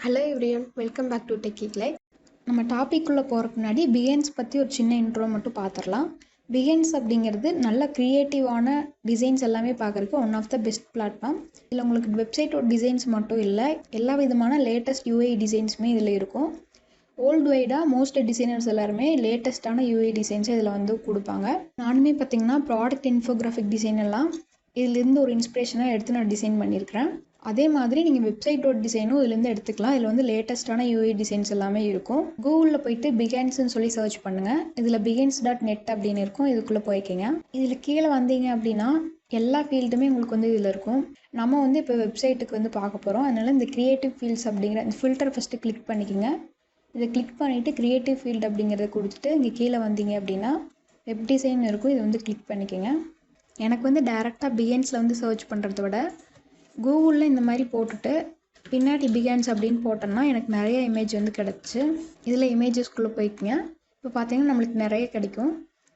Hello everyone, welcome back to டெக்கி கிளை. நம்ம டாபிக்குள்ளே போகிறதுக்கு முன்னாடி பிஹேன்ஸ் பற்றி ஒரு சின்ன இன்ட்ரோ மட்டும் பார்த்துடலாம். பிஹேன்ஸ் அப்படிங்கிறது நல்ல க்ரியேட்டிவான டிசைன்ஸ் எல்லாமே பார்க்குறதுக்கு one of the best platform. இதில் உங்களுக்கு வெப்சைட்டோட டிசைன்ஸ் மட்டும் இல்லை, எல்லா விதமான லேட்டஸ்ட் யூஐ டிசைன்ஸுமே இதில் இருக்கும். வேர்ல்டு வைடாக மோஸ்ட் டிசைனர்ஸ் எல்லாருமே லேட்டஸ்ட்டான யூஐ டிசைன்ஸை இதில் வந்து கொடுப்பாங்க. நானுமே பார்த்திங்கன்னா ப்ராடக்ட் இன்ஃபோகிராஃபிக் டிசைன் எல்லாம் இதிலேருந்து ஒரு இன்ஸ்பிரேஷனாக எடுத்து நான் டிசைன் பண்ணியிருக்கிறேன். அதே மாதிரி நீங்கள் வெப்சைட்டோட டிசைனும் இதுலேருந்து எடுத்துக்கலாம். இதில் வந்து லேட்டஸ்ட்டான யூஐ டிசைன்ஸ் எல்லாமே இருக்கும். கூகுளில் போயிட்டு பிஹேன்ஸ்னு சொல்லி சர்ச் பண்ணுங்கள். இதில் behance.net அப்படின்னு இருக்கும். இதுக்குள்ளே போய்க்கிங்க. இதில் கீழே வந்தீங்க அப்படின்னா எல்லா ஃபீல்டுமே உங்களுக்கு வந்து இதில் இருக்கும். நம்ம வந்து இப்போ வெப்சைட்டுக்கு வந்து பார்க்க போகிறோம். அதனால் இந்த க்ரியேட்டிவ் ஃபீல்ட்ஸ் அப்படிங்கிற இந்த ஃபில்டர் ஃபஸ்ட்டு கிளிக் பண்ணிக்கோங்க. இதை கிளிக் பண்ணிவிட்டு க்ரியேட்டிவ் ஃபீல்டு அப்படிங்கிறத கொடுத்துட்டு இங்கே கீழே வந்தீங்க அப்படின்னா வெப் டிசைன் இருக்கும். இதை வந்து கிளிக் பண்ணிக்கோங்க. எனக்கு வந்து டேரெக்டாக பிஹேன்ஸில் வந்து சர்ச் பண்ணுறத விட கூகுளில் இந்த மாதிரி போட்டுட்டு பின்னாடி பிஹேன்ஸ் அப்படின்னு போட்டோம்னா எனக்கு நிறைய இமேஜ் வந்து கிடச்சி. இதில் இமேஜஸ்குள்ளே போய்க்குங்க. இப்போ பார்த்தீங்கன்னா நம்மளுக்கு நிறைய கிடைக்கும்.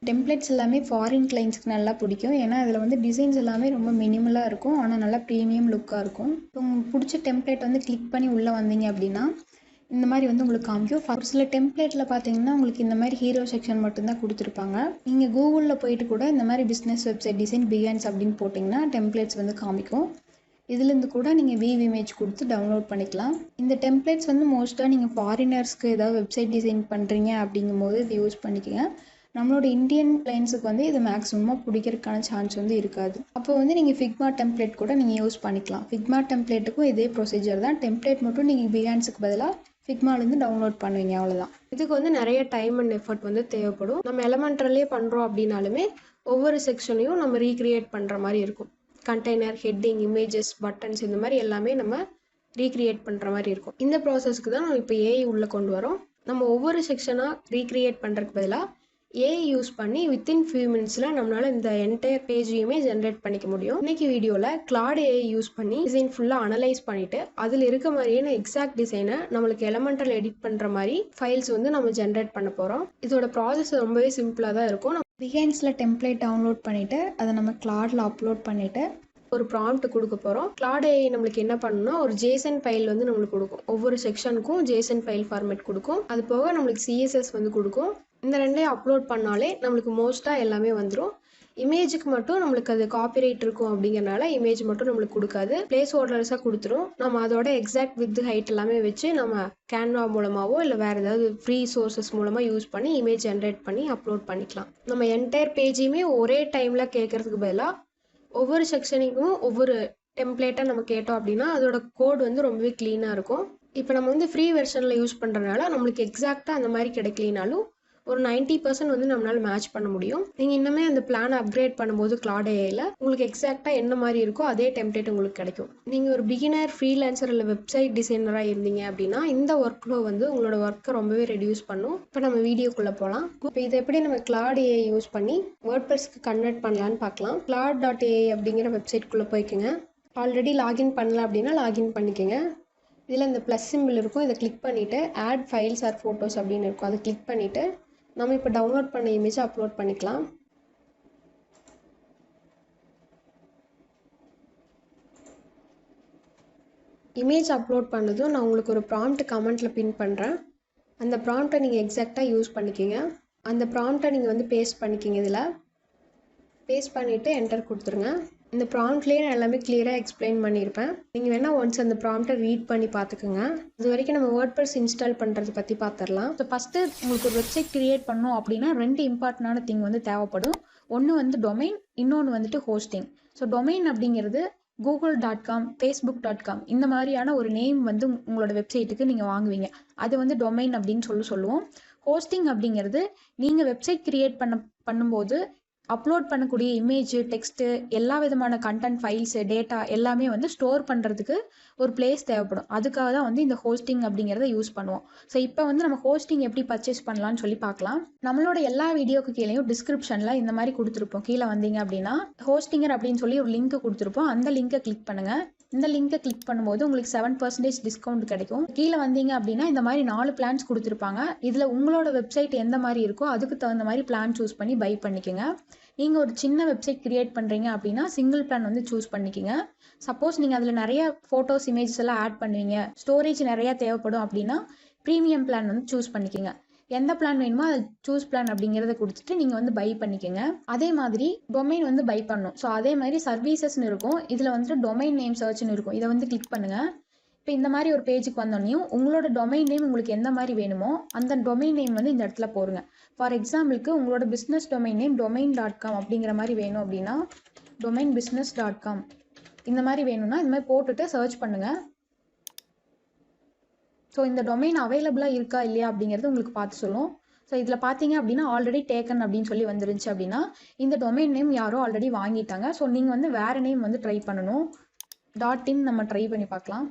டெம்ப்ளேட்ஸ் எல்லாமே ஃபாரின் கிளைண்ட்ஸ்க்கு நல்லா பிடிக்கும். ஏன்னா அதில் வந்து டிசைன்ஸ் எல்லாமே ரொம்ப மினிமலாக இருக்கும், ஆனால் நல்லா ப்ரீமியம் லுக்காக இருக்கும். இப்போ உங்களுக்கு பிடிச்ச டெம்ப்ளேட் வந்து கிளிக் பண்ணி உள்ளே வந்தீங்க அப்படின்னா இந்த மாதிரி வந்து உங்களுக்கு காமிக்கும். ஒரு சில டெம்ப்ளேட்டில் பார்த்தீங்கன்னா உங்களுக்கு இந்த மாதிரி ஹீரோ செக்ஷன் மட்டும்தான் கொடுத்துருப்பாங்க. நீங்கள் கூகுளில் போயிட்டு கூட இந்த மாதிரி பிஸ்னஸ் வெப்சைட் டிசைன் பிஹேன்ஸ் அப்படின்னு போட்டிங்கன்னா டெம்ப்ளேட்ஸ் வந்து காமிக்கும். இதுலேருந்து கூட நீங்கள் வீவ் இமேஜ் கொடுத்து டவுன்லோட் பண்ணிக்கலாம். இந்த டெம்ப்ளேட்ஸ் வந்து மோஸ்ட்டாக நீங்கள் ஃபாரினர்ஸ்க்கு ஏதாவது வெப்சைட் டிசைன் பண்ணுறீங்க அப்படிங்கும்போது இது யூஸ் பண்ணிக்கோங்க. நம்மளோட இந்தியன் கிளைண்ட்ஸுக்கு வந்து இது மேக்ஸிமமாக பிடிக்கிறதுக்கான சான்ஸ் வந்து இருக்காது. அப்போ வந்து நீங்கள் ஃபிக்மா டெம்ப்ளேட் கூட நீங்கள் யூஸ் பண்ணிக்கலாம். ஃபிக்மா டெம்ப்ளேட்டுக்கும் இதே ப்ரொசீஜர் தான். டெம்ப்ளேட் மட்டும் நீங்கள் பிஹேன்ஸுக்கு பதிலாக ஃபிக்மாலேருந்து டவுன்லோட் பண்ணுவீங்க, அவ்வளோதான். இதுக்கு வந்து நிறைய டைம் அண்ட் எஃபர்ட் வந்து தேவைப்படும். நம்ம எலமெண்ட்ரிலே பண்ணுறோம் அப்படின்னாலுமே ஒவ்வொரு செக்ஷனையும் நம்ம ரீக்ரியேட் பண்ணுற மாதிரி இருக்கும். கண்டெய்னர், ஹெட்டிங், இமேஜஸ், பட்டன்ஸ் இந்த மாதிரி எல்லாமே நம்ம ரீக்ரியேட் பண்ணுற மாதிரி இருக்கும். இந்த ப்ராசஸ்க்கு தான் நம்ம இப்போ ஏஐ உள்ளே கொண்டு வரோம். நம்ம ஒவ்வொரு செக்ஷனாக ரீக்ரியேட் பண்ணுறதுக்கு பதிலாக ஏஐ யூஸ் பண்ணி வித்தின் ஃபியூ மினிட்ஸில் நம்மளால் இந்த என்டையர் பேஜையுமே ஜென்ரேட் பண்ணிக்க முடியும். இன்னைக்கு வீடியோவில் கிளாட் ஏஐ யூஸ் பண்ணி டிசைன் ஃபுல்லாக அனலைஸ் பண்ணிவிட்டு அதில் இருக்க மாதிரியான எக்ஸாக்ட் டிசைனை நம்மளுக்கு எலமெண்டல் எடிட் பண்ணுற மாதிரி ஃபைல்ஸ் வந்து நம்ம ஜென்ரேட் பண்ண போகிறோம். இதோட ப்ராசஸ் ரொம்பவே சிம்பிளாக தான் இருக்கும். பிஹேன்ஸில் டெம்ப்ளேட் டவுன்லோட் பண்ணிவிட்டு அதை நம்ம கிளாடில் அப்லோட் பண்ணிவிட்டு ஒரு ப்ராம்ப்ட் கொடுக்க போகிறோம். கிளாட் ஏஐ நம்மளுக்கு என்ன பண்ணணும்னா ஒரு ஜேசன் ஃபைல் வந்து நம்மளுக்கு கொடுக்கும். ஒவ்வொரு செக்ஷனுக்கும் ஜேசன் ஃபைல் ஃபார்மேட் கொடுக்கும். அது போக நம்மளுக்கு சிஎஸ்எஸ் வந்து கொடுக்கும். இந்த ரெண்டையும் அப்லோட் பண்ணாலே நம்மளுக்கு மோஸ்ட்டாக எல்லாமே வந்துடும். இமேஜுக்கு மட்டும் நம்மளுக்கு அது காப்பிரைட் இருக்கும் அப்படிங்கிறனால இமேஜ் மட்டும் நம்மளுக்கு கொடுக்காது, பிளேஸ் ஹோல்டர்ஸாக கொடுத்துரும். நம்ம அதோட எக்ஸாக்ட் வித் ஹைட் எல்லாமே வச்சு நம்ம கேன்வா மூலமாகவோ இல்லை வேறு ஏதாவது ஃப்ரீ சோர்சஸ் மூலமாக யூஸ் பண்ணி இமேஜ் ஜென்ரேட் பண்ணி அப்லோட் பண்ணிக்கலாம். நம்ம என்டையர் பேஜையுமே ஒரே டைமில் கேட்கறதுக்கு பதிலாக ஒவ்வொரு செக்ஷனுக்கும் ஒவ்வொரு டெம்ப்ளேட்டாக நம்ம கேட்டோம் அப்படின்னா அதோட கோட் வந்து ரொம்பவே க்ளீனாக இருக்கும். இப்போ நம்ம வந்து ஃப்ரீ வெர்ஷனில் யூஸ் பண்ணுறதுனால நம்மளுக்கு எக்ஸாக்டாக அந்த மாதிரி கிடைக்கலினாலும் ஒரு 90% வந்து நம்மளால் மேட்ச் பண்ண முடியும். நீங்கள் இன்னுமே அந்த பிளானை அப்கிரேட் பண்ணும்போது கிளாட் ஏஐயில் உங்களுக்கு எக்ஸாக்டாக என்ன மாதிரி இருக்கோ அதே டெம்ப்ளேட் உங்களுக்கு கிடைக்கும். நீங்கள் ஒரு பிகினர், ஃப்ரீலான்சர் இல்லை வெப்சைட் டிசைனராக இருந்தீங்க அப்படின்னா இந்த ஒர்க் ஃப்ளோ வந்து உங்களோட ஒர்க்கை ரொம்பவே ரெடியூஸ் பண்ணும். இப்போ நம்ம வீடியோக்குள்ளே போகலாம். இப்போ இதை எப்படி நம்ம கிளாட் ஏஐ யூஸ் பண்ணி வேர்ட்பிரஸ்க்கு கன்வெர்ட் பண்ணலான்னு பார்க்கலாம். claude.ai அப்படிங்கிற வெப்சைட்குள்ளே போய்க்குங்க. ஆல்ரெடி லாகின் பண்ணல அப்படின்னா லாகின் பண்ணிக்கோங்க. இதில் இந்த ப்ளஸ் சிம்பிள் இருக்கும். இதை கிளிக் பண்ணிவிட்டு ஆட் ஃபைல்ஸ் ஆர் ஃபோட்டோஸ் அப்படின்னு இருக்கும். அதை கிளிக் பண்ணிவிட்டு நம்ம இப்போ டவுன்லோட் பண்ண இமேஜை அப்லோட் பண்ணிக்கலாம். இமேஜ் அப்லோட் பண்ணதும் நான் உங்களுக்கு ஒரு ப்ராம்ப்ட் கமெண்ட்டில் பின் பண்ணுறேன். அந்த ப்ராம்ப்டை நீங்கள் எக்ஸாக்டாக யூஸ் பண்ணிக்கிங்க. அந்த ப்ராம்ப்டை நீங்கள் வந்து பேஸ்ட் பண்ணிக்கிங்க. இதில் பேஸ்ட் பண்ணிவிட்டு என்டர் கொடுத்துருங்க. இந்த ப்ராம்ப்ட்லேயே நான் எல்லாமே கிளியராக எக்ஸ்பிளைன் பண்ணியிருப்பேன். நீங்கள் வேணால் ஒன்ஸ் அந்த ப்ராம்ப்டை ரீட் பண்ணி பார்த்துக்குங்க. இது வரைக்கும் நம்ம வேர்ட்பிரஸ் இன்ஸ்டால் பண்ணுறது பற்றி பார்த்துடலாம். ஸோ ஃபஸ்ட்டு உங்களுக்கு ஒரு வெப்சைட் க்ரியேட் பண்ணோம் அப்படின்னா 2 இம்பார்ட்டண்டான திங் வந்து தேவைப்படும். ஒன்று வந்து டொமைன், இன்னொன்று வந்துட்டு ஹோஸ்டிங். ஸோ டொமைன் அப்படிங்கிறது google.com, facebook.com இந்த மாதிரியான ஒரு நேம் வந்து உங்களோட வெப்சைட்டுக்கு நீங்கள் வாங்குவீங்க. அது வந்து டொமைன் அப்படின்னு சொல்லுவோம். ஹோஸ்டிங் அப்படிங்கிறது நீங்கள் வெப்சைட் க்ரியேட் பண்ணும்போது அப்லோட் பண்ணக்கூடிய இமேஜ், டெக்ஸ்ட்டு, எல்லா விதமான கண்டென்ட், ஃபைல்ஸு, டேட்டா எல்லாமே வந்து ஸ்டோர் பண்ணுறதுக்கு ஒரு பிளேஸ் தேவைப்படும். அதுக்காக தான் வந்து இந்த ஹோஸ்டிங் அப்படிங்கிறத யூஸ் பண்ணுவோம். ஸோ இப்போ வந்து நம்ம ஹோஸ்டிங் எப்படி பர்ச்சேஸ் பண்ணலான்னு சொல்லி பார்க்கலாம். நம்மளோட எல்லா வீடியோக்கு கீழேயும் டிஸ்கிரிப்ஷனில் இந்த மாதிரி கொடுத்துருப்போம். கீழே வந்தீங்க அப்படின்னா ஹோஸ்டிங்கர் அப்படின்னு சொல்லி ஒரு லிங்க் கொடுத்துருப்போம். அந்த லிங்கை கிளிக் பண்ணுங்கள். இந்த லிங்கை கிளிக் பண்ணும்போது உங்களுக்கு 7% டிஸ்கவுண்ட் கிடைக்கும். கீழே வந்தீங்க அப்படின்னா இந்த மாதிரி 4 பிளான்ஸ் கொடுத்துருப்பாங்க. இதில் உங்களோட வெப்சைட் எந்த மாதிரி இருக்கோ அதுக்கு தகுந்த மாதிரி பிளான் சூஸ் பண்ணி பை பண்ணிக்கோங்க. நீங்கள் ஒரு சின்ன வெப்சைட் கிரியேட் பண்ணுறீங்க அப்படின்னா சிங்கிள் பிளான் வந்து சூஸ் பண்ணிக்கோங்க. சப்போஸ் நீங்கள் அதில் நிறைய ஃபோட்டோஸ் இமேஜஸ் எல்லாம் ஆட் பண்ணுவீங்க, ஸ்டோரேஜ் நிறையா தேவைப்படும் அப்படின்னா ப்ரீமியம் பிளான் வந்து சூஸ் பண்ணிக்கோங்க. எந்த பிளான் வேணுமோ அதை சூஸ் பிளான் அப்படிங்கிறத கொடுத்துட்டு நீங்கள் வந்து பை பண்ணிக்கோங்க. அதே மாதிரி டொமைன் வந்து பை பண்ணணும். ஸோ அதே மாதிரி சர்வீசஸ்னு இருக்கும். இதில் வந்துட்டு டொமைன் நேம் சர்ச்னு இருக்கும். இதை வந்து கிளிக் பண்ணுங்கள். இப்போ இந்த மாதிரி ஒரு பேஜுக்கு வந்தோடனையும் உங்களோட டொமைன் நேம் உங்களுக்கு எந்த மாதிரி வேணுமோ அந்த டொமைன் நேம் வந்து இந்த இடத்துல போடுங்க. ஃபார் எக்ஸாம்பிளுக்கு உங்களோட பிஸ்னஸ் டொமைன் நேம் domain.com அப்படிங்கிற மாதிரி வேணும் அப்படின்னா domainbusiness.com இந்த மாதிரி வேணும்னா இந்த மாதிரி போட்டுட்டு சர்ச் பண்ணுங்கள். ஸோ இந்த டொமைன் அவைலபிளாக இருக்கா இல்லையா அப்படிங்கிறது உங்களுக்கு பார்த்து சொல்லும். ஸோ இதில் பார்த்தீங்க அப்படின்னா ஆல்ரெடி டேக்கன் அப்படின்னு சொல்லி வந்துருந்துச்சு அப்படின்னா இந்த டொமைன் நேம் யாரோ ஆல்ரெடி வாங்கிட்டாங்க. ஸோ நீங்கள் வந்து வேறு நேம் வந்து ட்ரை பண்ணணும். .in நம்ம ட்ரை பண்ணி பார்க்கலாம்.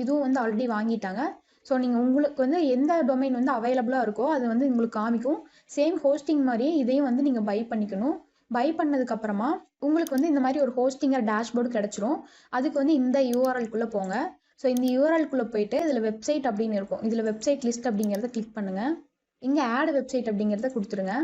இதுவும் வந்து ஆல்ரெடி வாங்கிட்டாங்க. ஸோ நீங்கள் உங்களுக்கு வந்து எந்த டொமைன் வந்து அவைலபிளாக இருக்கோ அது வந்து உங்களுக்கு காமிக்கும். சேம் ஹோஸ்டிங் மாதிரியே இதையும் வந்து நீங்கள் பை பண்ணிக்கணும். பை பண்ணதுக்கப்புறமா உங்களுக்கு வந்து இந்த மாதிரி ஒரு ஹோஸ்டிங்கர் டேஷ்போர்டு கிடச்சிரும். அதுக்கு வந்து இந்த யூஆர்எல்குள்ளே போங்க. ஸோ இந்த யூஆர்எல்குள்ளே போயிட்டு இதில் வெப்சைட் அப்படின்னு இருக்கும். இதில் வெப்சைட் லிஸ்ட் அப்படிங்கிறத கிளிக் பண்ணுங்கள். இங்கே ஆட் வெப்சைட் அப்படிங்கிறத கொடுத்துருங்க.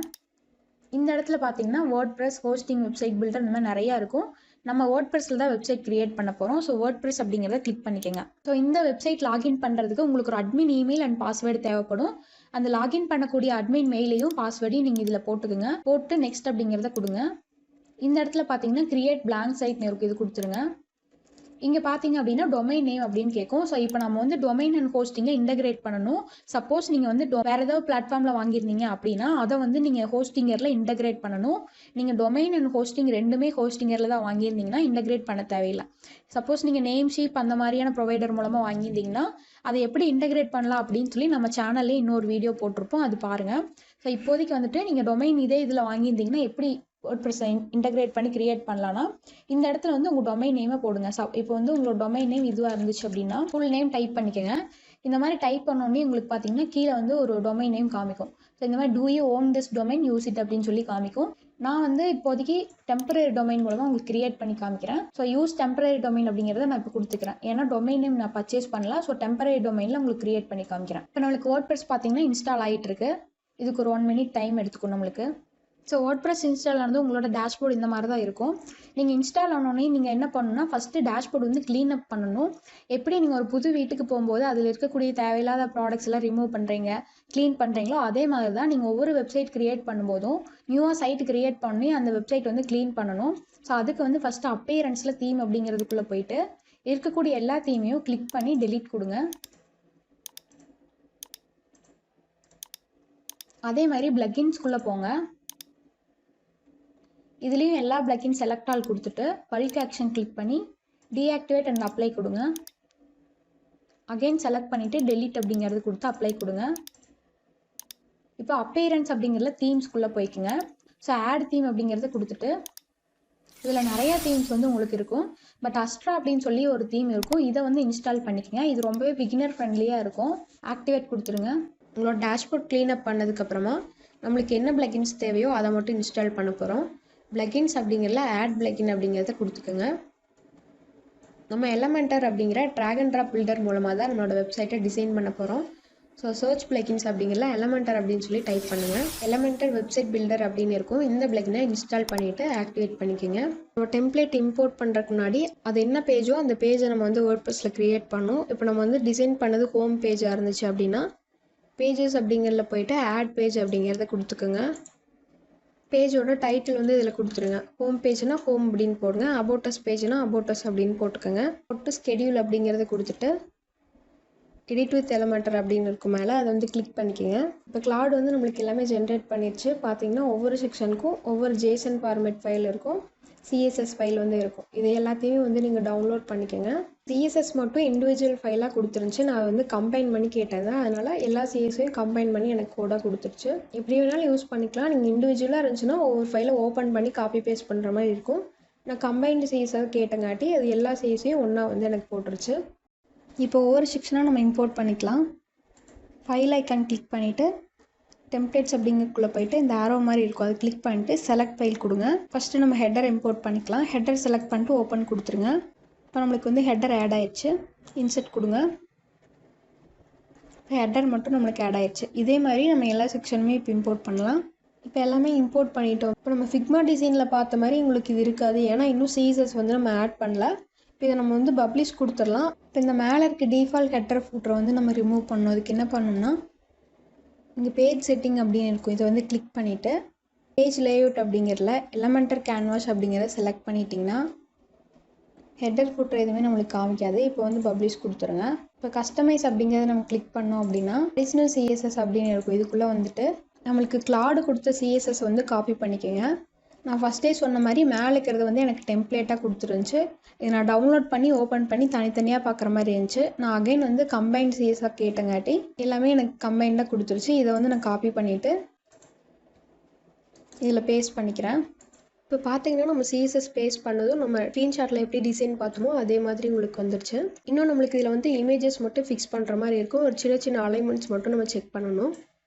இந்த இடத்துல பார்த்தீங்கன்னா WordPress ஹோஸ்டிங் வெப்சைட் பில்டர் இந்த மாதிரி நிறையா இருக்கும். நம்ம WordPressல தான் வெப்சைட் கிரியேட் பண்ண போகிறோம். ஸோ WordPress அப்படிங்கிறத கிளிக் பண்ணிக்கோங்க. ஸோ இந்த வெப்சைட் லாகின் பண்ணுறதுக்கு உங்களுக்கு ஒரு அட்மின் இமெயில் அண்ட் பாஸ்வேர்டு தேவைப்படும். அந்த லாகின் பண்ணக்கூடிய அட்மின் மெயிலையும் பாஸ்வேர்டையும் நீங்கள் இதில் போட்டுக்குங்க. போட்டு நெக்ஸ்ட் அப்படிங்கிறத கொடுங்க. இந்த இடத்துல பார்த்தீங்கன்னா கிரியேட் blank சைட்னு இருக்கும். இது கொடுத்துருங்க. இங்கே பார்த்தீங்க அப்படின்னா டொமைன் நேம் அப்படின்னு கேட்கும். ஸோ இப்போ நம்ம வந்து டொமைன் அண்ட் ஹோஸ்டிங்கை இன்டகிரேட் பண்ணணும். சப்போஸ் நீங்கள் வந்து வேறு ஏதாவது பிளாட்ஃபார்மில் வாங்கியிருந்தீங்க அப்படின்னா அதை வந்து நீங்கள் ஹோஸ்டிங்கரில் இன்டகிரேட் பண்ணணும். நீங்கள் டொமைன் அண்ட் ஹோஸ்டிங் ரெண்டுமே ஹோஸ்டிங்கரில் தான் வாங்கியிருந்தீங்கன்னா இன்டகிரேட் பண்ண தேவையில்லை. சப்போஸ் நீங்கள் நேம்ஷீப் அந்த மாதிரியான ப்ரொவைடர் மூலமாக வாங்கியிருந்தீங்கன்னா அதை எப்படி இன்டகிரேட் பண்ணலாம் அப்படின்னு சொல்லி நம்ம சேனல்லே இன்னொரு வீடியோ போட்டிருப்போம், அது பாருங்கள். ஸோ இப்போதைக்கு வந்துட்டு நீங்கள் டொமைன் இதே இதில் வாங்கியிருந்தீங்கன்னா எப்படி WordPress இன்டகிரேட் பண்ணி கிரியேட் பண்ணலான்னா இந்த இடத்துல வந்து உங்கள் டொமைன் நேமை போடுங்க. இப்போ வந்து உங்களோட டொமைன் நேம் இதுவாக இருந்துச்சு அப்படின்னா ஃபுல் நேம் டைப் பண்ணிக்கோங்க. இந்த மாதிரி டைப் பண்ணோடனே உங்களுக்கு பார்த்தீங்கன்னா கீழே வந்து ஒரு டொமைன் நேம் காமிக்கும். ஸோ இந்த மாதிரி do you own this domain use it அப்படின்னு சொல்லி காமிக்கும். நான் வந்து இப்போதைக்கு டெம்பரரி டொமைன் மூலமாக உங்களுக்கு கிரியேட் பண்ணி காமிக்கிறேன். ஸோ யூஸ் டெம்பரரி டொமைன் அப்படிங்கிறத நான் இப்போ கொடுத்துக்கிறேன். ஏன்னா டொமைன் நேம் நான் பர்ச்சேஸ் பண்ணலாம். ஸோ டெம்பரரி டொமைனில் உங்களுக்கு கிரியேட் பண்ணி காமிக்கிறேன். இப்போ நம்மளுக்கு WordPress பார்த்தீங்கன்னா இன்ஸ்டால் ஆகிட்டு இருக்கு. இதுக்கு ஒரு 1 minute டைம் எடுத்துக்கும் நம்மளுக்கு. ஸோ WordPress இன்ஸ்டால் ஆனது உங்களோட டேஷ்போர்டு இந்த மாதிரி தான் இருக்கும். நீங்கள் இன்ஸ்டால் ஆனோடனே நீங்கள் என்ன பண்ணணும்னா ஃபஸ்ட்டு டேஷ்போர்டு வந்து க்ளீன் அப் பண்ணணும். எப்படி நீங்கள் ஒரு புது வீட்டுக்கு போகும்போது அதில் இருக்கக்கூடிய தேவையில்லாத ப்ராடக்ட்ஸ் எல்லாம் ரிமூவ் பண்ணுறீங்க, க்ளீன் பண்ணுறீங்களோ அதே மாதிரி தான் நீங்கள் ஒவ்வொரு வெப்சைட் க்ரியேட் பண்ணும்போதும் நியூவாக சைட் க்ரியேட் பண்ணி அந்த வெப்சைட் வந்து க்ளீன் பண்ணணும். ஸோ அதுக்கு வந்து ஃபஸ்ட்டு அப்பேரன்ஸில் தீம் அப்படிங்கிறதுக்குள்ளே போயிட்டு இருக்கக்கூடிய எல்லா தீமையும் கிளிக் பண்ணி டெலீட் கொடுங்க. அதே மாதிரி பிளக்கின்ஸ்குள்ளே போங்க. இதுலேயும் எல்லா பிளக்கின் செலக்ட் ஆல் கொடுத்துட்டு பல்க் ஆக்ஷன் கிளிக் பண்ணி டீஆக்டிவேட் அண்ட் அப்ளை கொடுங்க. அகைன் செலக்ட் பண்ணிவிட்டு டெலீட் அப்படிங்கிறது கொடுத்து அப்ளை கொடுங்க. இப்போ அப்பேரன்ஸ் அப்படிங்கிறதுல தீம்ஸ்குள்ளே போய்க்குங்க. ஸோ ஆட் தீம் அப்படிங்கிறத கொடுத்துட்டு இதில் நிறையா தீம்ஸ் வந்து உங்களுக்கு இருக்கும். பட் அஸ்ட்ரா அப்படின்னு சொல்லி ஒரு தீம் இருக்கும். இதை வந்து இன்ஸ்டால் பண்ணிக்கோங்க. இது ரொம்பவே பிகினர் ஃப்ரெண்ட்லியாக இருக்கும். ஆக்டிவேட் கொடுத்துருங்க. உங்களோட டேஷ்போர்ட் க்ளீன் அப் பண்ணதுக்கப்புறமா நம்மளுக்கு என்ன பிளக்கின்ஸ் தேவையோ அதை மட்டும் இன்ஸ்டால் பண்ண போகிறோம். பிளக்கின்ஸ் அப்படிங்கிறதுல ஆட் பிளக்கின் அப்படிங்கிறத கொடுத்துக்கோங்க. நம்ம எலமெண்டர் அப்படிங்கிற ட்ராக் அண்ட் ட்ராப் பில்டர் மூலமாக தான் நம்மளோட வெப்சைட்டை டிசைன் பண்ண போகிறோம். ஸோ சர்ச் பிளக்கின்ஸ் அப்படிங்கிறதுல எலமெண்டர் அப்படின்னு சொல்லி டைப் பண்ணுங்கள். எலமெண்டர் வெப்சைட் பில்டர் அப்படின்னு இருக்கும். இந்த பிளக்கினை இன்ஸ்டால் பண்ணிவிட்டு ஆக்டிவேட் பண்ணிக்கோங்க. நம்ம டெம்ப்ளேட் இம்போர்ட் பண்ணுறதுக்கு முன்னாடி அது என்ன பேஜோ அந்த பேஜை நம்ம வந்து WordPressல க்ரியேட் பண்ணணும். இப்போ நம்ம வந்து டிசைன் பண்ணது ஹோம் பேஜாக இருந்துச்சு அப்படின்னா பேஜஸ் அப்படிங்கிறதுல போயிட்டு ஆட் பேஜ் அப்படிங்கிறத கொடுத்துக்கோங்க. பேஜோட டைட்டில் வந்து இதில் கொடுத்துருங்க. ஹோம் பேஜ்னா ஹோம் அப்படின்னு போடுங்க. அபோட்டஸ் பேஜ்னா அபோட்டஸ் அப்படின்னு போட்டுக்கோங்க. போட்டு ஸ்கெடியூல் அப்படிங்கிறத கொடுத்துட்டு எடிட் வித் எலமெண்டர் அப்படின்னு இருக்கும் மேலே அதை வந்து கிளிக் பண்ணிக்கோங்க. இப்போ கிளாட் வந்து நம்மளுக்கு எல்லாமே ஜென்ரேட் பண்ணிடுச்சு. பார்த்தீங்கன்னா ஒவ்வொரு செக்ஷனுக்கும் ஒவ்வொரு JSON ஃபார்மேட் ஃபைல் இருக்கும், CSS ஃபைல் வந்து இருக்கும். இது எல்லாத்தையுமே வந்து நீங்கள் டவுன்லோட் பண்ணிக்கோங்க. CSS மட்டும் இண்டிவிஜுவல் ஃபைலாக கொடுத்துருந்துச்சு. நான் வந்து கம்பைன் பண்ணி கேட்டேன். அதனால் எல்லா CSSையும் கம்பைன் பண்ணி எனக்கு கோடாக கொடுத்துருச்சு. எப்படி வேணாலும் யூஸ் பண்ணிக்கலாம். நீங்கள் இண்டிவிஜுவலாக இருந்துச்சுன்னா ஒவ்வொரு ஃபைலை ஓப்பன் பண்ணி காப்பி பேஸ்ட் பண்ணுற மாதிரி இருக்கும். நான் கம்பைன்டு CSS கேட்டங்காட்டி அது எல்லா CSSையும் ஒன்றா வந்து எனக்கு போட்டுருச்சு. இப்போ ஒவ்வொரு செக்ஷனாக நம்ம இம்போர்ட் பண்ணிக்கலாம். ஃபைல் ஐக்கான் கிளிக் பண்ணிவிட்டு டெம்ப்ளேட்ஸ் அப்படிங்கக்குள்ளே போயிட்டு இந்த ஆரோ மாதிரி இருக்கும், அதை கிளிக் பண்ணிட்டு செலக்ட் ஃபைல் கொடுங்க. ஃபஸ்ட்டு நம்ம ஹெட்டர் இம்போர்ட் பண்ணிக்கலாம். ஹெட்டர் செலக்ட் பண்ணிட்டு ஓப்பன் கொடுத்துருங்க. இப்போ நம்மளுக்கு வந்து ஹெட்டர் ஆட் ஆயிடுச்சு. இன்சர்ட் கொடுங்க. ஹெட்டர் மட்டும் நம்மளுக்கு ஆட் ஆயிடுச்சு. இதே மாதிரி நம்ம எல்லா செக்ஷனுமே இப்போ இம்போர்ட் பண்ணலாம். இப்போ எல்லாமே இம்போர்ட் பண்ணிட்டோம். இப்போ நம்ம ஃபிக்மா டிசைனில் பார்த்த மாதிரி உங்களுக்கு இது இருக்காது, ஏன்னா இன்னும் CSS வந்து நம்ம ஆட் பண்ணல. இப்போ இதை நம்ம வந்து பப்ளிஷ் கொடுத்துடலாம். இப்போ இந்த மேலே இருக்க டிஃபால்ட் ஹெட்டர் ஃபூட்டரை வந்து நம்ம ரிமூவ் பண்ணணும். அதுக்கு என்ன பண்ணணும்னா, இங்கே பேஜ் செட்டிங் அப்படின்னு இருக்கும், இதை வந்து கிளிக் பண்ணிவிட்டு பேஜ் லேஅவுட் அப்படிங்கிறதுல எலமெண்டர் கேன்வாஸ் அப்படிங்கிறத செலக்ட் பண்ணிட்டிங்கன்னா ஹெட்டர் ஃபுட்டர் எதுவுமே நம்மளுக்கு காமிக்காது. இப்போ வந்து பப்ளிஷ் கொடுத்துருங்க. இப்போ கஸ்டமைஸ் அப்படிங்கிறத நம்ம கிளிக் பண்ணோம் அப்படின்னா அடிஷ்னல் CSS அப்படின்னு இருக்கும். இதுக்குள்ளே வந்துட்டு நம்மளுக்கு கிளாடு கொடுத்த CSS வந்து காப்பி பண்ணிக்கோங்க. நான் ஃபஸ்ட்டே சொன்ன மாதிரி மேலே இருக்கிறது வந்து எனக்கு டெம்ப்ளேட்டாக கொடுத்துருந்துச்சு. இதை நான் டவுன்லோட் பண்ணி ஓப்பன் பண்ணி தனித்தனியாக பார்க்குற மாதிரி இருந்துச்சு. நான் அகைன் வந்து கம்பைன்ட் CSS கேட்டங்காட்டி எல்லாமே எனக்கு கம்பைண்டாக கொடுத்துருச்சு. இதை வந்து நான் காப்பி பண்ணிவிட்டு இதில் பேஸ்ட் பண்ணிக்கிறேன். இப்போ பார்த்தீங்கன்னா நம்ம CSS பேஸ்ட் பண்ணதும் நம்ம ஸ்க்ரீன்ஷாட்டில் எப்படி டிசைன் பார்த்தோமோ அதே மாதிரி உங்களுக்கு வந்துடுச்சு. இன்னும் நம்மளுக்கு இதில் வந்து இமேஜஸ் மட்டும் ஃபிக்ஸ் பண்ணுற மாதிரி இருக்கும். ஒரு சின்ன சின்ன அலைன்மெண்ட்ஸ் மட்டும் நம்ம செக் பண்ணணும்.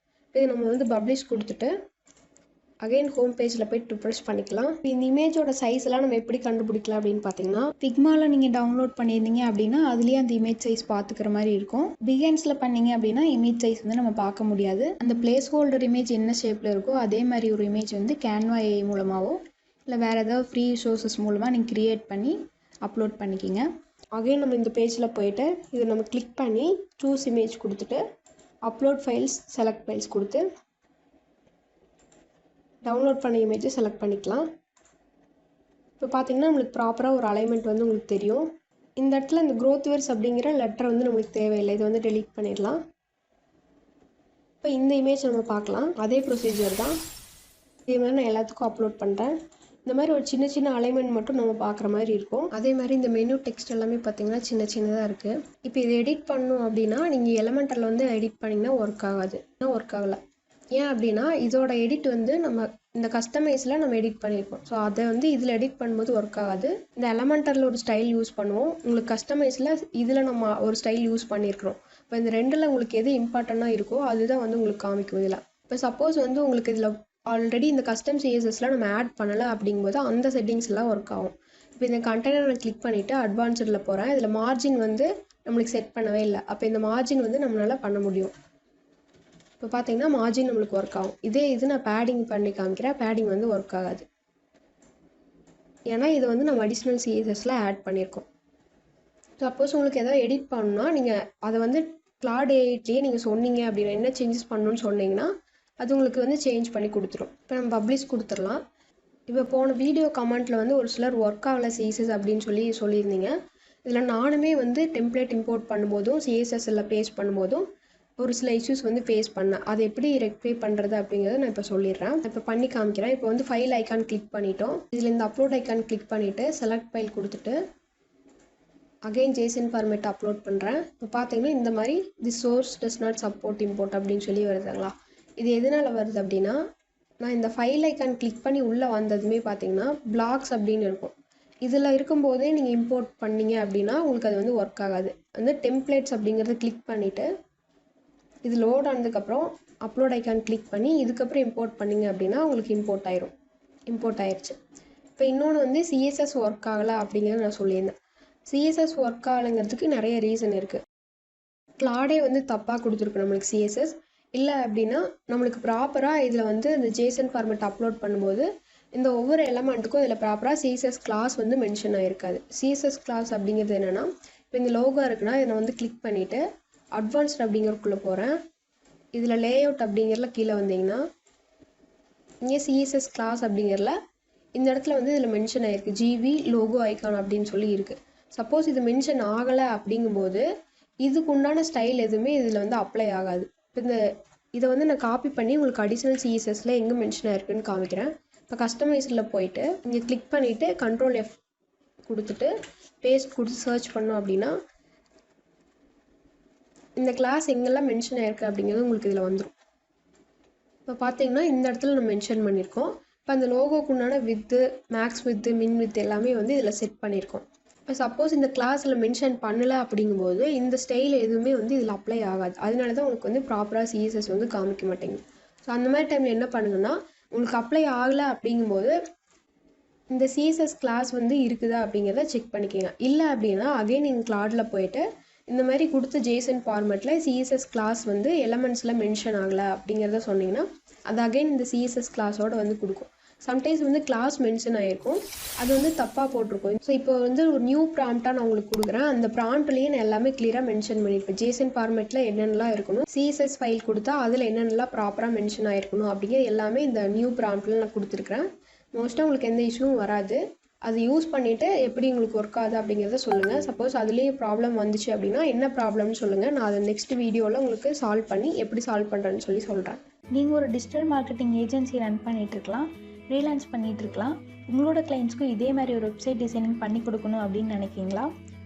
இது நம்ம வந்து பப்ளிஷ் கொடுத்துட்டு அகைன் ஹோம் பேஜில் போய் ரிஃப்ரெஷ் பண்ணிக்கலாம். இந்த இமேஜோட சைஸ்லாம் நம்ம எப்படி கண்டுபிடிக்கலாம் அப்படின்னு பார்த்தீங்கன்னா, ஃபிக்மாவில் நீங்கள் டவுன்லோட் பண்ணியிருந்தீங்க அப்படின்னா அதுலேயே அந்த இமேஜ் சைஸ் பார்த்துக்கிற மாதிரி இருக்கும். பிகன்ஸில் பண்ணீங்க அப்படின்னா இமேஜ் சைஸ் வந்து நம்ம பார்க்க முடியாது. அந்த பிளேஸ் ஹோல்டர் இமேஜ் என்ன ஷேப்பில் இருக்கோ அதே மாதிரி ஒரு இமேஜ் வந்து கேன்வா AI மூலமாகவோ இல்லை வேறு ஏதாவது ஃப்ரீ சோர்சஸ் மூலமாக நீங்கள் க்ரியேட் பண்ணி அப்லோட் பண்ணிக்கிங்க. அகைன் நம்ம இந்த பேஜில் போயிட்டு இதை நம்ம கிளிக் பண்ணி சூஸ் இமேஜ் கொடுத்துட்டு அப்லோட் ஃபைல்ஸ் செலக்ட் ஃபைல்ஸ் கொடுத்து டவுன்லோட் பண்ண இமேஜை செலக்ட் பண்ணிக்கலாம். இப்போ பார்த்தீங்கன்னா நம்மளுக்கு ப்ராப்பராக ஒரு அலைன்மெண்ட் வந்து உங்களுக்கு தெரியும். இந்த இடத்துல இந்த growthwares அப்படிங்கிற லெட்டர் வந்து நம்மளுக்கு தேவையில்லை, இதை வந்து டெலீட் பண்ணிடலாம். இப்போ இந்த இமேஜ் நம்ம பார்க்கலாம், அதே ப்ரொசீஜர் தான். இதே மாதிரி நான் எல்லாத்துக்கும் அப்லோட் பண்ணுறேன். இந்த மாதிரி ஒரு சின்ன சின்ன அலைன்மெண்ட் மட்டும் நம்ம பார்க்குற மாதிரி இருக்கும். அதே மாதிரி இந்த மெனு டெக்ஸ்ட் எல்லாமே பார்த்தீங்கன்னா சின்ன சின்னதாக இருக்குது. இப்போ இதை எடிட் பண்ணணும் அப்படின்னா நீங்கள் எலமெண்டரில் வந்து எடிட் பண்ணிங்கன்னா ஒர்க் ஆகாது, ஒர்க் ஆகலை. ஏன் அப்படின்னா இதோட எடிட் வந்து நம்ம இந்த கஸ்டமைஸில் நம்ம எடிட் பண்ணியிருக்கோம். ஸோ அதை வந்து இதில் எடிட் பண்ணும்போது ஒர்க் ஆகாது. இந்த எலமெண்டரில் ஒரு ஸ்டைல் யூஸ் பண்ணுவோம், உங்களுக்கு கஸ்டமைஸில் இதில் நம்ம ஒரு ஸ்டைல் யூஸ் பண்ணியிருக்கிறோம். இப்போ இந்த ரெண்டில் உங்களுக்கு எது இம்பார்ட்டண்ட்டாக இருக்கோ அதுதான் வந்து உங்களுக்கு காமிக்கும் இதில். இப்போ சப்போஸ் வந்து உங்களுக்கு இதில் ஆல்ரெடி இந்த கஸ்டம் CSSலாம் நம்ம ஆட் பண்ணலை அப்படிங்கும்போது அந்த செட்டிங்ஸ் எல்லாம் ஒர்க் ஆகும். இப்போ இந்த கண்டெய்னரை கிளிக் பண்ணிவிட்டு அட்வான்ஸ்டில் போகிறேன். இதில் மார்ஜின் வந்து நம்மளுக்கு செட் பண்ணவே இல்லை. அப்போ இந்த மார்ஜின் வந்து நம்மளால் பண்ண முடியும். இப்போ பார்த்தீங்கன்னா மார்ஜின் நம்மளுக்கு ஒர்க் ஆகும். இதே இது நான் பேடிங் பண்ணி காமிக்கிறேன், பேடிங் வந்து ஒர்க் ஆகாது. ஏன்னா இது வந்து நம்ம அடிஷ்னல் CSSல ஆட் பண்ணியிருக்கோம். சப்போஸ் உங்களுக்கு எதாவது எடிட் பண்ணணும்னா நீங்கள் அதை வந்து கிளாட் AI-லேயே நீங்கள் சொன்னீங்க அப்படின்னா என்ன சேஞ்சஸ் பண்ணணும்னு சொன்னீங்கன்னா அது உங்களுக்கு வந்து சேஞ்ச் பண்ணி கொடுத்துரும். இப்போ நம்ம பப்ளிஷ் கொடுத்துடலாம். இப்போ போன வீடியோ கமெண்ட்டில் வந்து ஒரு சிலர் ஒர்க் ஆகலை CSS அப்படின்னு சொல்லியிருந்தீங்க. இதில் நானுமே வந்து டெம்ப்ளேட் இம்போர்ட் பண்ணும்போதும் CSSல பேஸ்ட் பண்ணும்போதும் ஒரு சில இஷ்யூஸ் வந்து ஃபேஸ் பண்ணேன். அதை எப்படி ரெக்டிஃபை பண்ணுறது அப்படிங்கிறத நான் இப்போ சொல்லிடுறேன். இப்போ பண்ணி காமிக்கிறேன். இப்போ வந்து ஃபைல் ஐக்கான் கிளிக் பண்ணிட்டோம். இதில் இந்த அப்லோட் ஐக்கான் கிளிக் பண்ணிவிட்டு செலக்ட் ஃபைல் கொடுத்துட்டு அகைன் JSON ஃபார்மேட் அப்லோட் பண்ணுறேன். இப்போ பார்த்தீங்கன்னா இந்த மாதிரி the source does not support import அப்படின்னு சொல்லி வருதுங்களா. இது எதனால் வருது அப்படின்னா நான் இந்த ஃபைல் ஐக்கான் கிளிக் பண்ணி உள்ளே வந்ததுமே பார்த்தீங்கன்னா பிளாக்ஸ் அப்படின்னு இருக்கும். இதில் இருக்கும்போதே நீங்கள் இம்போர்ட் பண்ணீங்க அப்படின்னா உங்களுக்கு அது வந்து ஒர்க் ஆகாது. வந்து டெம்ப்ளேட்ஸ் அப்படிங்கிறத கிளிக் பண்ணிவிட்டு இது லோட் ஆனதுக்கப்புறம் அப்லோட் ஐக்கான் கிளிக் பண்ணி இதுக்கப்புறம் இம்போர்ட் பண்ணிங்க அப்படின்னா உங்களுக்கு இம்போர்ட் ஆயிடுச்சு. இப்போ இன்னொன்று வந்து CSS ஒர்க் ஆகலை அப்படிங்கிறத நான் சொல்லியிருந்தேன். CSS ஒர்க் ஆகலைங்கிறதுக்கு நிறைய ரீசன் இருக்குது. கிளாடே வந்து தப்பாக கொடுத்துருக்கு நம்மளுக்கு CSS இல்லை அப்படின்னா நம்மளுக்கு ப்ராப்பராக இதில் வந்து இந்த JSON ஃபார்மேட் அப்லோட் பண்ணும்போது இந்த ஒவ்வொரு எலமெண்ட்டுக்கும் இதில் ப்ராப்பராக CSS கிளாஸ் வந்து மென்ஷன் ஆகிருக்காது. CSS கிளாஸ் அப்படிங்கிறது என்னென்னா இப்போ இந்த லோகோ இருக்குன்னா இதை வந்து கிளிக் பண்ணிவிட்டு அட்வான்ஸ்ட் அப்படிங்கிறதுக்குள்ளே போகிறேன். இதில் லேஅவுட் அப்படிங்கிறதுல கீழே வந்தீங்கன்னா இங்கே CSS கிளாஸ் அப்படிங்கிறதுல இந்த இடத்துல வந்து இதில் மென்ஷன் ஆகிருக்கு GV லோகோ ஐக்கான் அப்படின்னு சொல்லி இருக்குது. சப்போஸ் இது மென்ஷன் ஆகலை அப்படிங்கும்போது இதுக்கு உண்டான ஸ்டைல் எதுவுமே இதில் வந்து அப்ளை ஆகாது. இப்போ இதை வந்து நான் காப்பி பண்ணி உங்களுக்கு அடிஷ்னல் CSSல எங்கே மென்ஷன் ஆயிருக்குன்னு காமிக்கிறேன். இப்போ கஸ்டமைஸில் போயிட்டு இங்கே கிளிக் பண்ணிவிட்டு Ctrl F கொடுத்துட்டு பேஸ்ட் கொடுத்து சர்ச் பண்ணோம் அப்படின்னா இந்த கிளாஸ் எங்கெல்லாம் மென்ஷன் ஆயிருக்கு அப்படிங்கிறது உங்களுக்கு இதில் வந்துடும். இப்போ பார்த்தீங்கன்னா இந்த இடத்துல நம்ம மென்ஷன் பண்ணியிருக்கோம். இப்போ அந்த லோகோக்கு உண்டான வித்து மேக்ஸ் வித்து மின் வித்து எல்லாமே வந்து இதில் செட் பண்ணியிருக்கோம். இப்போ சப்போஸ் இந்த கிளாஸில் மென்ஷன் பண்ணலை அப்படிங்கும்போது இந்த ஸ்டைல் எதுவுமே வந்து இதில் அப்ளை ஆகாது. அதனால தான் உங்களுக்கு வந்து ப்ராப்பராக CSS வந்து காமிக்க மாட்டேங்குது. ஸோ அந்த மாதிரி டைமில் என்ன பண்ணுங்கன்னா, உங்களுக்கு அப்ளை ஆகலை அப்படிங்கும்போது இந்த சிஎஸ்எஸ் கிளாஸ் வந்து இருக்குதா அப்படிங்கிறத செக் பண்ணிக்கோங்க. இல்லை அப்படின்னா அகைன் நீங்கள் கிளாடில் போயிட்டு இந்த மாதிரி கொடுத்த ஜேசன் ஃபார்மேட்டில் சிஎஸ்எஸ் கிளாஸ் வந்து எலமெண்ட்ஸில் மென்ஷன் ஆகலை அப்படிங்கிறத சொன்னீங்கன்னா அது அகைன் இந்த சிஎஸ்எஸ் கிளாஸோடு வந்து கொடுக்கும். சம்டைம்ஸ் வந்து கிளாஸ் மென்ஷன் ஆகிருக்கும், அது வந்து தப்பாக போட்டிருக்கும். ஸோ இப்போ வந்து ஒரு நியூ ப்ராம்ப்டாக நான் உங்களுக்கு கொடுக்குறேன். அந்த ப்ராம்ப்ட்லேயே நான் எல்லாமே கிளியராக மென்ஷன் பண்ணியிருப்பேன். ஜேசன் ஃபார்மேட்டில் என்னென்னலாம் இருக்கணும், சிஎஸ்எஸ் ஃபைல் கொடுத்தா அதில் என்னென்னலாம் ப்ராப்பராக மென்ஷன் ஆகிருக்கணும் அப்படிங்கிறது எல்லாமே இந்த நியூ ப்ராம்ப்டில் நான் கொடுத்துருக்குறேன். மோஸ்ட்டாக உங்களுக்கு எந்த இஷ்யூவும் வராது. அது யூஸ் பண்ணிவிட்டு எப்படி உங்களுக்கு ஒர்க் ஆகுது அப்படிங்கிறத சொல்லுங்கள். சப்போஸ் அதுலேயே ப்ராப்ளம் வந்துச்சு அப்படின்னா என்ன ப்ராப்ளம்னு சொல்லுங்கள். நான் அதை நெக்ஸ்ட் வீடியோவில் உங்களுக்கு சால்வ் பண்ணி எப்படி சால்வ் பண்ணுறேன்னு சொல்கிறேன். நீங்கள் ஒரு டிஜிட்டல் மார்க்கெட்டிங் ஏஜென்சி ரன் பண்ணிகிட்ருக்கலாம், ஃப்ரீலான்ஸ் பண்ணிகிட்ருக்கலாம். உங்களோட கிளைண்ட்ஸ்க்கும் இதே மாதிரி ஒரு வெப்சைட் டிசைனிங் பண்ணி கொடுக்கணும் அப்படின்னு நினைக்கிங்களா?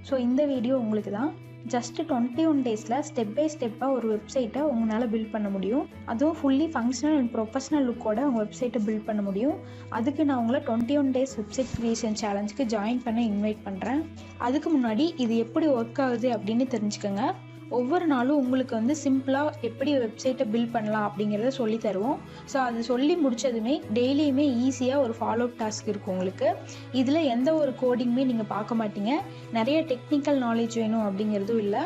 ஸோ இந்த வீடியோ உங்களுக்கு தான். ஜஸ்ட்டு 21 டேஸில் ஸ்டெப் பை ஸ்டெப்பாக ஒரு வெப்சைட்டை உங்களால் பில்ட் பண்ண முடியும். அதுவும் ஃபுல்லி ஃபங்க்ஷனல் அண்ட் ப்ரொஃபஷனல் லுக்கோட உங்கள் வெப்சைட்டை பில்ட் பண்ண முடியும். அதுக்கு நான் உங்களை 21 டேஸ் வெப்சைட் க்ரியேஷன் சேலஞ்சுக்கு ஜாயின் பண்ண இன்வைட் பண்ணுறேன். அதுக்கு முன்னாடி இது எப்படி ஒர்க் ஆகுது அப்படின்னு தெரிஞ்சுக்கோங்க. ஒவ்வொரு நாளும் உங்களுக்கு வந்து சிம்பிளாக எப்படி வெப்சைட்டை பில்ட் பண்ணலாம் அப்படிங்கிறத சொல்லி தருவோம். ஸோ அது சொல்லி முடித்ததுமே டெய்லியுமே ஈஸியாக ஒரு ஃபாலோ அப் டாஸ்க் இருக்கும் உங்களுக்கு. இதில் எந்த ஒரு கோடிங்குமே நீங்கள் பார்க்க மாட்டீங்க. நிறைய டெக்னிக்கல் நாலேஜ் வேணும் அப்படிங்கிறதும் இல்லை.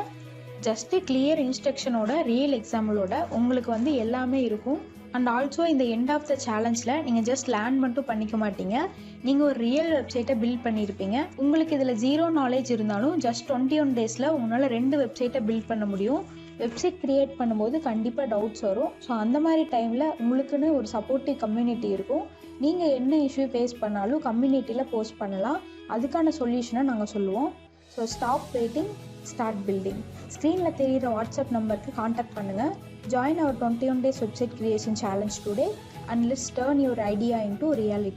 ஜஸ்ட்டு கிளியர் இன்ஸ்ட்ரக்ஷனோட ரியல் எக்ஸாம்பிளோட உங்களுக்கு வந்து எல்லாமே இருக்கும். அண்ட் ஆல்சோ இந்த எண்ட் ஆஃப் த சேலஞ்சில் நீங்கள் ஜஸ்ட் லேர்ன் மட்டும் பண்ணிக்க மாட்டீங்க, நீங்கள் ஒரு ரியல் வெப்சைட்டை பில்ட் பண்ணியிருப்பீங்க. உங்களுக்கு இதில் 0 நாலேஜ் இருந்தாலும் ஜஸ்ட் 21 டேஸில் உங்களால் 2 வெப்சைட்டை பில்ட் பண்ண முடியும். வெப்சைட் க்ரியேட் பண்ணும்போது கண்டிப்பாக டவுட்ஸ் வரும். ஸோ அந்த மாதிரி டைமில் உங்களுக்குன்னு ஒரு சப்போர்ட்டிவ் கம்யூனிட்டி இருக்கும். நீங்கள் என்ன இஷ்யூ ஃபேஸ் பண்ணாலும் கம்யூனிட்டியில் போஸ்ட் பண்ணலாம். அதுக்கான சொல்யூஷனை நாங்கள் சொல்லுவோம். So stop waiting, start building. ஸ்க்ரீனில் தெரிகிற வாட்ஸ்அப் நம்பருக்கு காண்டாக்ட் பண்ணுங்கள். Join our 21 days website creation challenge today and let's turn your idea into reality.